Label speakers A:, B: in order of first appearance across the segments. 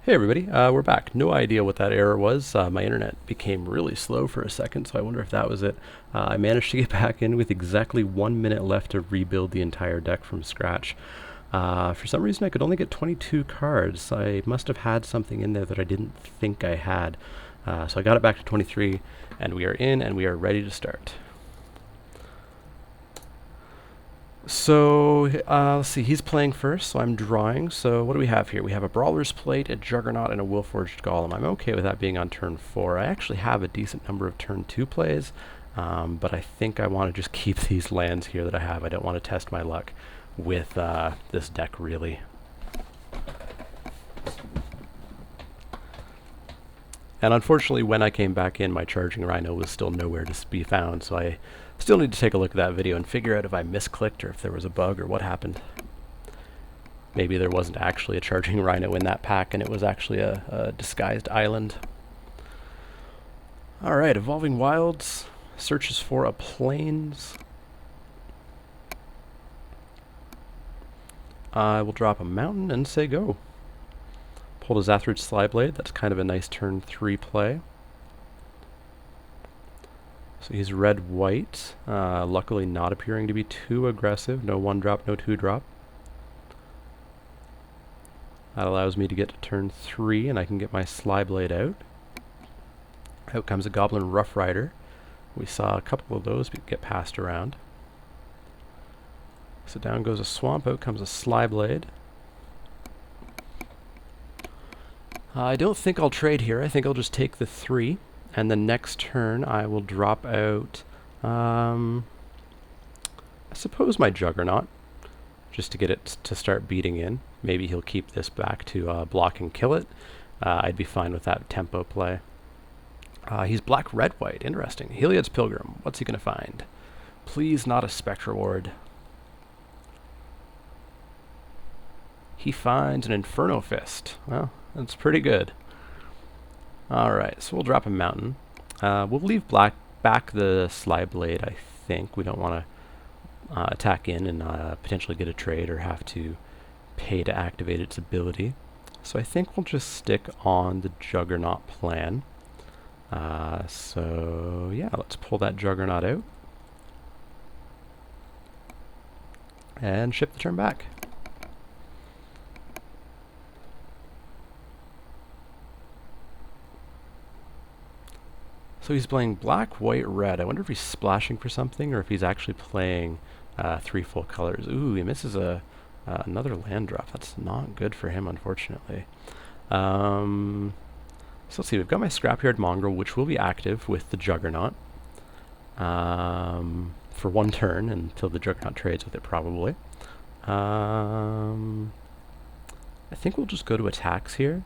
A: Hey everybody, we're back. No idea what that error was. My internet became really slow for a second, so I wonder if that was it. I managed to get back in with exactly 1 minute left to rebuild the entire deck from scratch. For some reason I could only get 22 cards. I must have had something in there that I didn't think I had. So I got it back to 23, and we are in and we are ready to start. So, let's see, he's playing first, so I'm drawing. So what do we have here? We have a Brawler's Plate, a Juggernaut, and a Willforged Golem. I'm okay with that being on turn 4. I actually have a decent number of turn 2 plays, but I think I want to just keep these lands here that I have. I don't want to test my luck with this deck, really. And unfortunately, when I came back in, my Charging Rhino was still nowhere to be found, so I still need to take a look at that video and figure out if I misclicked or if there was a bug or what happened. Maybe there wasn't actually a Charging Rhino in that pack and it was actually a disguised island. Alright, Evolving Wilds searches for a Plains. I will drop a mountain and say go. Pulled a Zathrid's Slyblade. That's kind of a nice turn 3 play. So he's red-white, luckily not appearing to be too aggressive. No 1-drop, no 2-drop. That allows me to get to turn 3 and I can get my Slyblade out. Out comes a Goblin Rough Rider. We saw a couple of those get passed around. So down goes a Swamp, out comes a Slyblade. I don't think I'll trade here. I think I'll just take the 3. And the next turn I will drop out, I suppose my Juggernaut, just to get it to start beating in. Maybe he'll keep this back to block and kill it. I'd be fine with that tempo play. He's black, red, white. Interesting. Heliod's Pilgrim. What's he going to find? Please not a Spectre Ward. He finds an Inferno Fist. Well, that's pretty good. Alright, so we'll drop a mountain. We'll leave back the Slyblade, I think. We don't want to attack in and potentially get a trade or have to pay to activate its ability. So I think we'll just stick on the Juggernaut plan. So yeah, let's pull that Juggernaut out. And ship the turn back. So he's playing black, white, red. I wonder if he's splashing for something or if he's actually playing 3 full colors. Ooh, he misses another land drop. That's not good for him, unfortunately. So let's see. We've got my Scrapyard Mongrel, which will be active with the Juggernaut for 1 turn until the Juggernaut trades with it, probably. I think we'll just go to attacks here.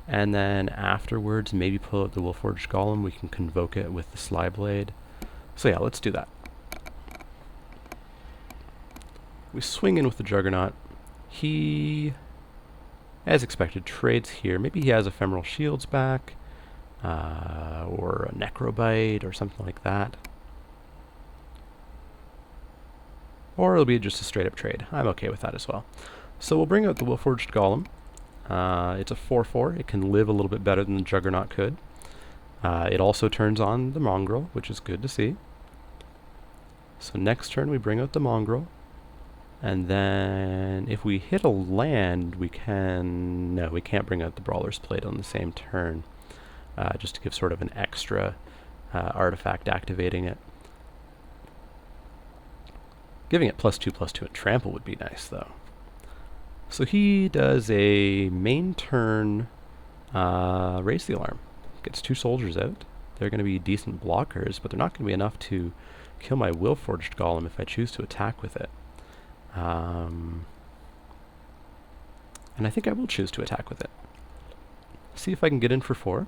A: And then afterwards, maybe pull out the Willforged Golem. We can convoke it with the Slyblade. So yeah, let's do that. We swing in with the Juggernaut. He, as expected, trades here. Maybe he has Ephemeral Shields back, or a Necrobite, or something like that. Or it'll be just a straight-up trade. I'm okay with that as well. So we'll bring out the Willforged Golem. It's a 4/4. It can live a little bit better than the Juggernaut could. It also turns on the Mongrel, which is good to see. So next turn we bring out the Mongrel. And then if we hit a land, we can... No, we can't bring out the Brawler's Plate on the same turn. Just to give sort of an extra artifact activating it. Giving it +2/+2 and trample would be nice, though. So he does a main turn, raise the alarm. Gets 2 soldiers out. They're going to be decent blockers, but they're not going to be enough to kill my Willforged Golem if I choose to attack with it. And I think I will choose to attack with it. See if I can get in for 4.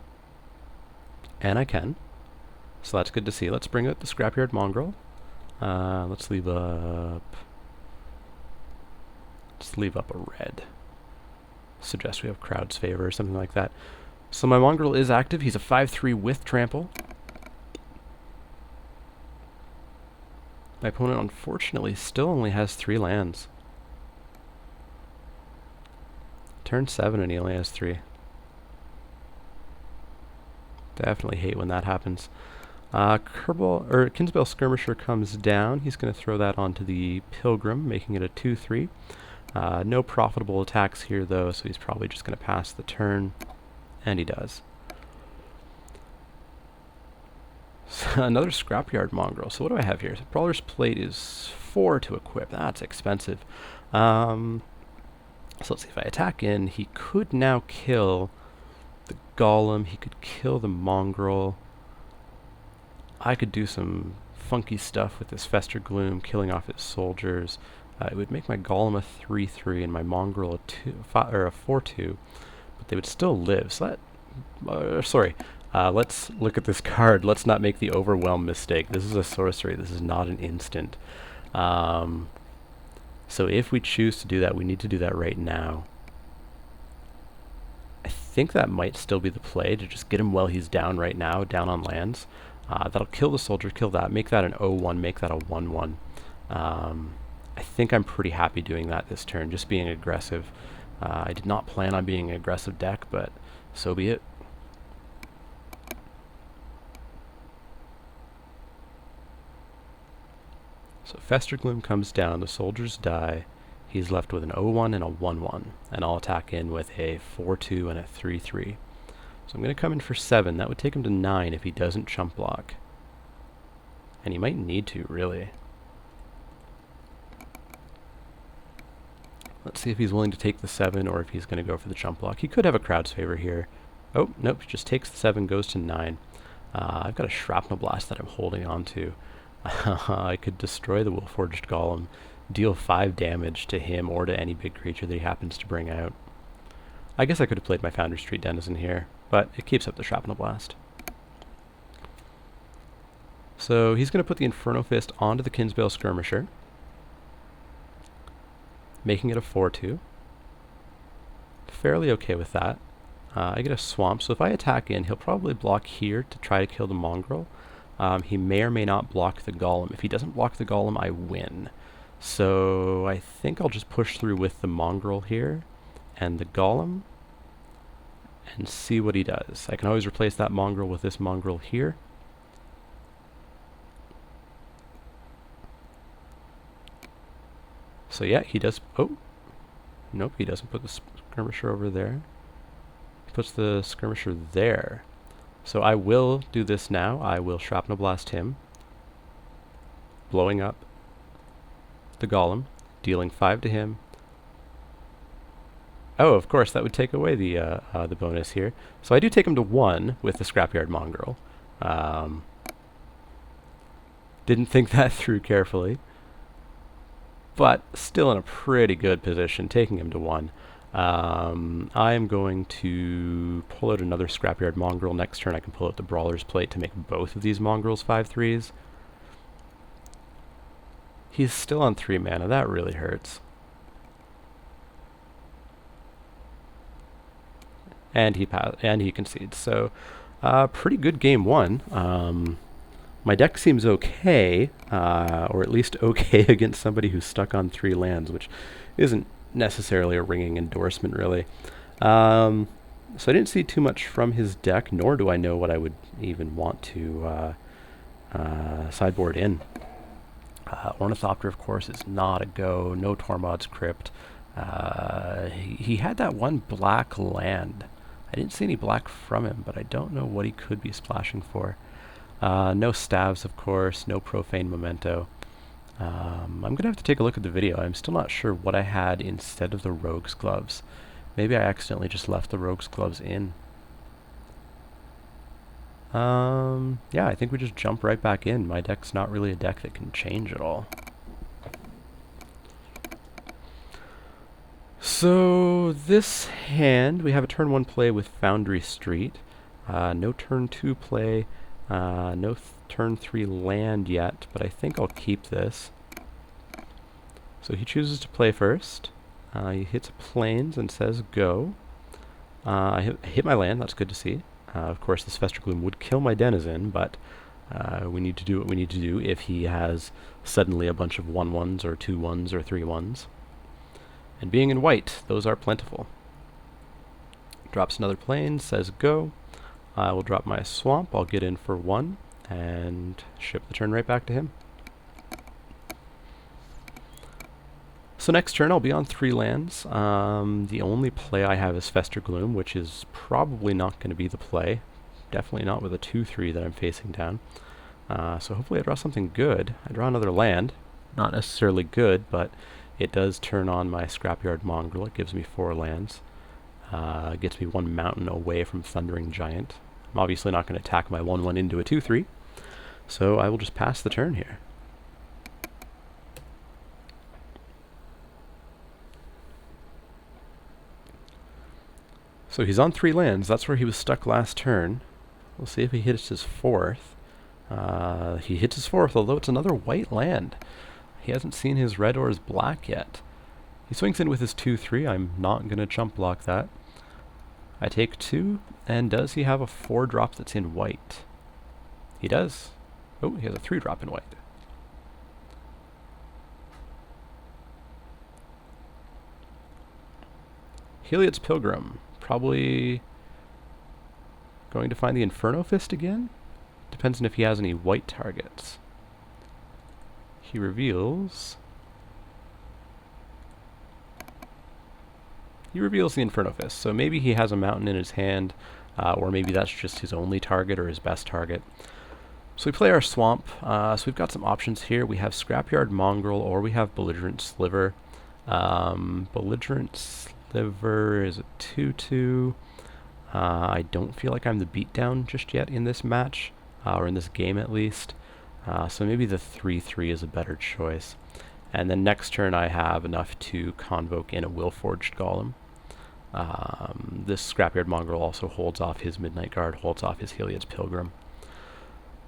A: And I can. So that's good to see. Let's bring out the Scrapyard Mongrel. Let's leave up a red. Suggest we have Crowd's Favor or something like that. So my Mongrel is active. He's a 5/3 with trample. My opponent, unfortunately, still only has 3 lands. Turn 7 and he only has 3. Definitely hate when that happens. Kinsbale Skirmisher comes down. He's going to throw that onto the Pilgrim, making it a 2-3. No profitable attacks here, though, so he's probably just going to pass the turn. And he does. So another Scrapyard Mongrel. So what do I have here? Brawler's Plate is 4 to equip. That's expensive. So let's see. If I attack in, he could now kill the Golem. He could kill the Mongrel. I could do some funky stuff with this Fester Gloom, killing off his soldiers. It would make my Golem a 3-3 and my Mongrel a 4-2, but they would still live. So that, let's look at this card. Let's not make the Overwhelm mistake. This is a sorcery. This is not an instant. So if we choose to do that, we need to do that right now. I think that might still be the play, to just get him while he's down right now, down on lands. That'll kill the soldier, kill that, make that an 0-1, make that a 1-1. I think I'm pretty happy doing that this turn, just being aggressive. I did not plan on being an aggressive deck, but so be it. So Fester Gloom comes down, the soldiers die. He's left with an 0-1 and a 1-1, and I'll attack in with a 4-2 and a 3-3. So I'm going to come in for 7. That would take him to 9 if he doesn't chump block. And he might need to, really. Let's see if he's willing to take the 7 or if he's going to go for the chump block. He could have a crowd's favor here. Oh, nope, he just takes the 7, goes to 9. I've got a Shrapnel Blast that I'm holding on to. I could destroy the Willforged Golem, deal 5 damage to him or to any big creature that he happens to bring out. I guess I could have played my Foundry Street Denizen here, but it keeps up the Shrapnel Blast. So he's going to put the Inferno Fist onto the Kinsbale Skirmisher, making it a 4-2. Fairly okay with that. I get a Swamp, so if I attack in, he'll probably block here to try to kill the Mongrel. He may or may not block the Golem. If he doesn't block the Golem, I win. So I think I'll just push through with the Mongrel here and the Golem and see what he does. I can always replace that Mongrel with this Mongrel here. So yeah, he does. Oh, nope, he doesn't put the Skirmisher over there. He puts the Skirmisher there. So I will do this now. I will Shrapnel Blast him, blowing up the Golem, dealing 5 to him. Oh, of course, that would take away the bonus here. So I do take him to 1 with the Scrapyard Mongrel. Didn't think that through carefully, but still in a pretty good position, taking him to 1. I am going to pull out another Scrapyard Mongrel. Next turn I can pull out the Brawler's Plate to make both of these Mongrels 5/3s. He's still on 3 mana. That really hurts. And he concedes. So, pretty good game 1. My deck seems okay, or at least okay against somebody who's stuck on 3 lands, which isn't necessarily a ringing endorsement, really. So I didn't see too much from his deck, nor do I know what I would even want to sideboard in. Ornithopter, of course, is not a go. No Tormod's Crypt. He had that one black land. I didn't see any black from him, but I don't know what he could be splashing for. No Staves, of course. No Profane Memento. I'm going to have to take a look at the video. I'm still not sure what I had instead of the Rogue's Gloves. Maybe I accidentally just left the Rogue's Gloves in. Yeah, I think we just jump right back in. My deck's not really a deck that can change at all. So this hand, we have a turn 1 play with Foundry Street. No turn 2 play. No turn 3 land yet, but I think I'll keep this. So he chooses to play first. He hits Plains and says go. I hit my land, that's good to see. Of course, this Fester Gloom would kill my Denizen, but we need to do what we need to do if he has suddenly a bunch of 1/1s or 2/1s or 3/1s. And being in white, those are plentiful. Drops another Plains, says go. I will drop my swamp, I'll get in for 1, and ship the turn right back to him. So next turn I'll be on 3 lands. The only play I have is Fester Gloom, which is probably not going to be the play. Definitely not with a 2-3 that I'm facing down. So hopefully I draw something good. I draw another land. Not necessarily good, but it does turn on my Scrapyard Mongrel. It gives me 4 lands. Gets me 1 mountain away from Thundering Giant. I'm obviously not going to attack my 1-1 into a 2-3, so I will just pass the turn here. So he's on 3 lands. That's where he was stuck last turn. We'll see if he hits his 4th. He hits his 4th, although it's another white land. He hasn't seen his red or his black yet. He swings in with his 2-3. I'm not going to chump block that. I take 2, and does he have a 4-drop that's in white? He does. Oh, he has a 3-drop in white. Heliod's Pilgrim. Probably going to find the Inferno Fist again? Depends on if he has any white targets. He reveals... He reveals the Inferno Fist, so maybe he has a mountain in his hand, or maybe that's just his only target or his best target. So we play our swamp, so we've got some options here. We have Scrapyard Mongrel, or we have Belligerent Sliver. Belligerent Sliver is a 2-2. I don't feel like I'm the beatdown just yet in this match, or in this game at least. So maybe the 3-3 is a better choice. And then next turn I have enough to convoke in a Willforged Golem. This Scrapyard Mongrel also holds off his Midnight Guard, holds off his Heliod's Pilgrim.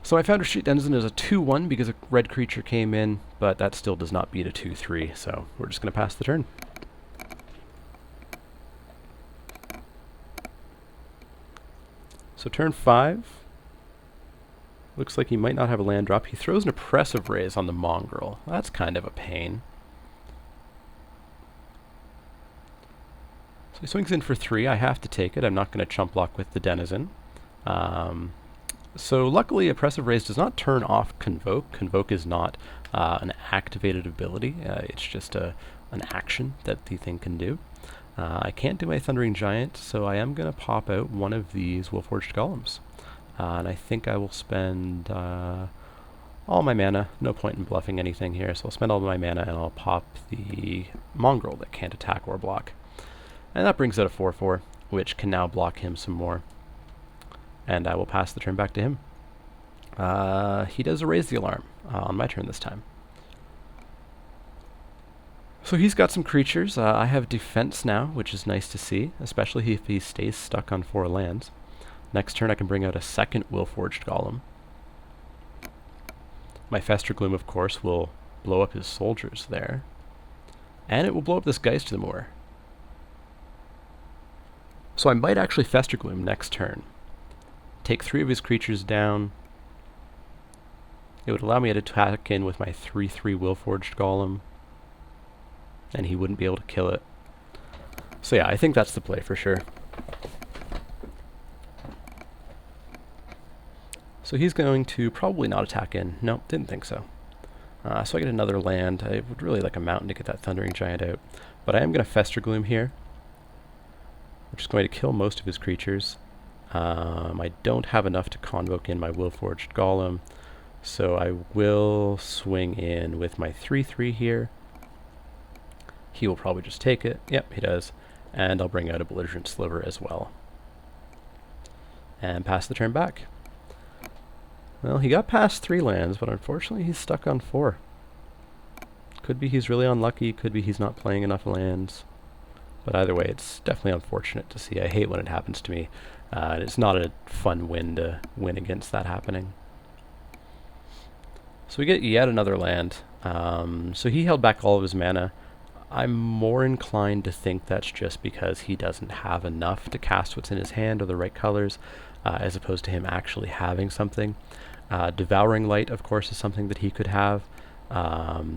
A: So my Foundry Street Denizen is a 2-1 because a red creature came in, but that still does not beat a 2-3, so we're just going to pass the turn. So turn 5. Looks like he might not have a land drop. He throws an Oppressive Raise on the Mongrel. That's kind of a pain. So he swings in for 3. I have to take it. I'm not going to chump block with the Denizen. So luckily, Oppressive Raise does not turn off Convoke. Convoke is not an activated ability. It's just an action that the thing can do. I can't do my Thundering Giant, so I am going to pop out one of these Willforged Golems. And I think I will spend all my mana. No point in bluffing anything here, so I'll spend all my mana and I'll pop the Mongrel that can't attack or block. And that brings out a 4-4, which can now block him some more. And I will pass the turn back to him. He does raise the alarm on my turn this time. So he's got some creatures. I have defense now, which is nice to see, especially if he stays stuck on 4 lands. Next turn I can bring out a second Willforged Golem. My Fester Gloom, of course, will blow up his soldiers there. And it will blow up this Geist of the Moor. So I might actually Fester Gloom next turn. Take 3 of his creatures down. It would allow me to attack in with my 3-3 Willforged Golem. And he wouldn't be able to kill it. So yeah, I think that's the play for sure. So he's going to probably not attack in. Nope, didn't think so. So I get another land. I would really like a mountain to get that Thundering Giant out. But I am going to Fester Gloom here, which is going to kill most of his creatures. I don't have enough to convoke in my Willforged Golem, so I will swing in with my 3-3 here. He will probably just take it. Yep, he does. And I'll bring out a Belligerent Sliver as well. And pass the turn back. Well, he got past 3 lands, but unfortunately he's stuck on 4. Could be he's really unlucky, could be he's not playing enough lands. But either way, it's definitely unfortunate to see. I hate when it happens to me. It's not a fun win to win against that happening. So we get yet another land. So he held back all of his mana. I'm more inclined to think that's just because he doesn't have enough to cast what's in his hand or the right colors, as opposed to him actually having something. Devouring Light, of course, is something that he could have,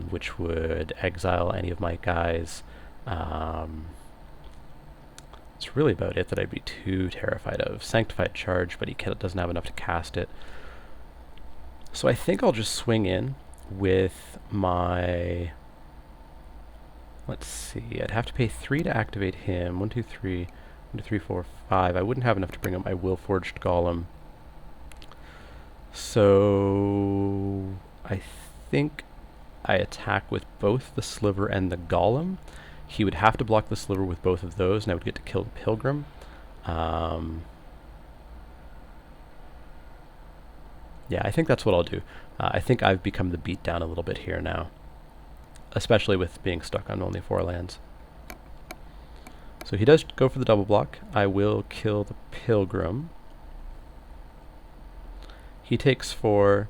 A: which would exile any of my guys. It's really about it that I'd be too terrified of. Sanctified Charge, but he doesn't have enough to cast it. So I think I'll just swing in with my... Let's see, I'd have to pay 3 to activate him. 1, 2, 3, 1, 2, 3, 4, 5. I wouldn't have enough to bring up my Willforged Golem. So I think I attack with both the Sliver and the Golem. He would have to block the Sliver with both of those, and I would get to kill the Pilgrim. Yeah, I think that's what I'll do. I think I've become the beatdown a little bit here now, especially with being stuck on only 4 lands. So he does go for the double block. I will kill the Pilgrim. He takes 4,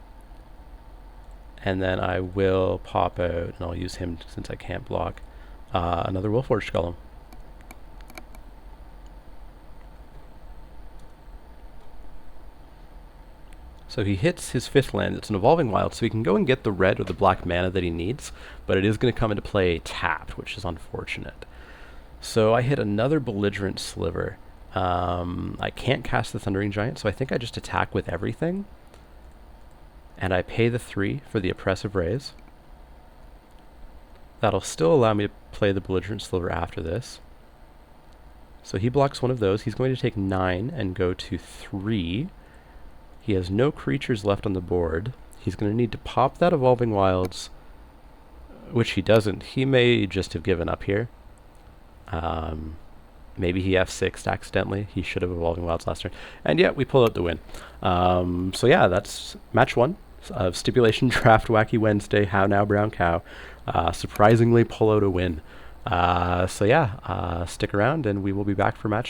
A: and then I will pop out, and I'll use him since I can't block. Another Willforged Golem. So he hits his 5th land. It's an Evolving Wild, so he can go and get the red or the black mana that he needs, but it is going to come into play tapped, which is unfortunate. So I hit another Belligerent Sliver. I can't cast the Thundering Giant, so I think I just attack with everything. And I pay the 3 for the Oppressive Raise. That'll still allow me to play the Belligerent Sliver after this. So he blocks one of those. He's going to take 9 and go to 3. He has no creatures left on the board. He's going to need to pop that Evolving Wilds, which he doesn't. He may just have given up here. Maybe he F6'd accidentally. He should have Evolving Wilds last turn. And yeah, we pull out the win. So yeah, that's match 1 of Stipulation Draft Wacky Wednesday, How Now Brown Cow. Surprisingly pull out a win. So yeah, stick around and we will be back for match